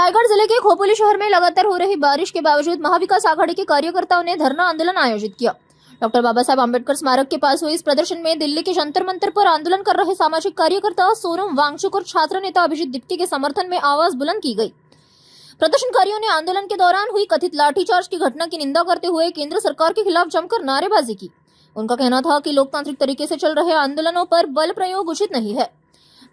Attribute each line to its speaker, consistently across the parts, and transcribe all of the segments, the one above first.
Speaker 1: रायगढ़ जिले के खोपोली शहर में लगातार हो रही बारिश के बावजूद महाविकास आघाड़ी के कार्यकर्ताओं ने धरना आंदोलन आयोजित किया। डॉक्टर बाबा साहब आम्बेडकर स्मारक के पास हुए इस प्रदर्शन में दिल्ली के जंतर मंतर पर आंदोलन कर रहे सामाजिक कार्यकर्ता सोनम वांगचुक और छात्र नेता अभिजीत दीप्ति के समर्थन में आवाज बुलंद की गई। प्रदर्शनकारियों ने आंदोलन के दौरान हुई कथित लाठीचार्ज की घटना की निंदा करते हुए केंद्र सरकार के खिलाफ जमकर नारेबाजी की। उनका कहना था कि लोकतांत्रिक तरीके से चल रहे आंदोलनों पर बल प्रयोग उचित नहीं है।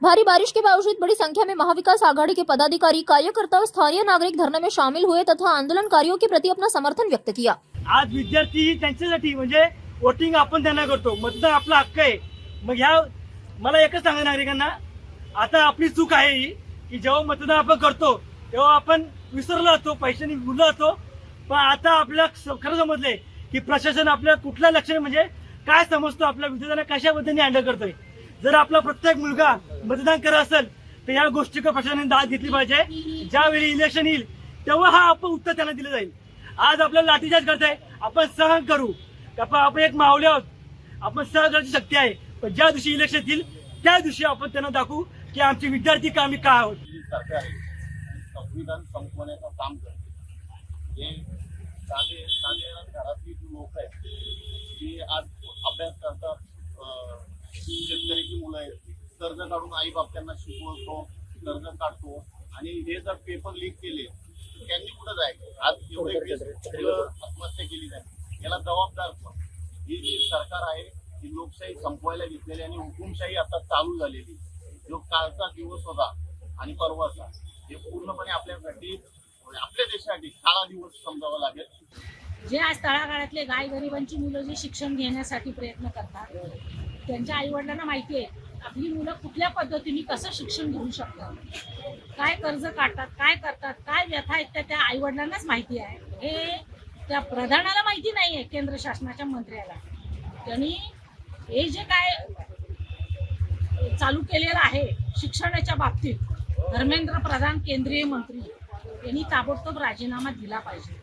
Speaker 1: भारी बारिश के बावजूद बड़ी संख्या में महाविकास आघाड़ी के पदाधिकारी, कार्यकर्ता और स्थानीय नागरिक धरने में शामिल हुए तथा आंदोलनकारियों के प्रति अपना समर्थन व्यक्त किया।
Speaker 2: आज विद्यार्थी त्यांच्यासाठी म्हणजे वोटिंग आपण त्यांना करतो, मतदान आपला हक्क आहे। मग ह्या मला एकच सांगा नागरिकांना, आता आपली चूक आहे ही की जेव्हा मतदान आपण करतो तेव्हा आपण विसरलो असतो, पैशांनी भुललो असतो। पण आता आपल्याला खरं समजलंय की प्रशासन आपल्या कुठल्या लक्ष्य म्हणजे काय समजतो, आपल्या विद्यार्थ्यांना कशा पद्धतीने हँडल करतोय। जर आपला प्रत्येक मुलगा मतदान करत असेल तर या गोष्टीकडे प्रशासनाने दाद घेतली पाहिजे। ज्यावेळी इलेक्शन येईल तेव्हा हा आपण उत्तर त्यांना दिलं जाईल। आज आपल्याला लाठीचार्ज करताय, आपण सहन करू, आपण एक मावळे आहोत, आपण सहन करण्याची शक्ती आहे। पण ज्या दिवशी इलेक्शन येईल त्या दिवशी आपण त्यांना दाखवू की आमचे विद्यार्थी का आम्ही काय आहोत।
Speaker 3: संविधान संपवण्याचं काम करते हे साधे घरातली लोक आहेत की आज अभ्यास करतात, शेतकऱ्याची मुलं आहेत, कर्ज काढून आई बाप त्यांना शिकवतो, कर्ज काढतो आणि हे जर पेपर लीक केले त्यांनी कुठं जायचं। आज एवढे आत्महत्या केली जाते, याला जबाबदार कोण? ही जी सरकार आहे ही लोकशाही संपवायला घेतलेली आणि हुकुमशाही आता चालू झालेली। जो कालचा दिवस होता आणि परवाचा हे पूर्णपणे आपल्यासाठी, आपल्या देशासाठी काळा दिवस समजावा लागेल।
Speaker 4: जे आज तळागाळातले गायगरिबांची मुलं जे शिक्षण घेण्यासाठी प्रयत्न करतात, त्यांच्या आईवडिलांना माहिती आहे आपली मुलं कुठल्या पद्धतीने कसं शिक्षण घेऊ शकतात, काय कर्ज काढतात, काय करतात, काय व्यथा आहेत त्या आईवडिलांनाच माहिती आहे। हे त्या प्रधानाला माहिती नाही आहे, केंद्र शासनाच्या मंत्र्याला। त्यांनी हे जे काय चालू केलेलं आहे शिक्षणाच्या बाबतीत, धर्मेंद्र प्रधान केंद्रीय मंत्री यांनी ताबडतोब राजीनामा दिला पाहिजे।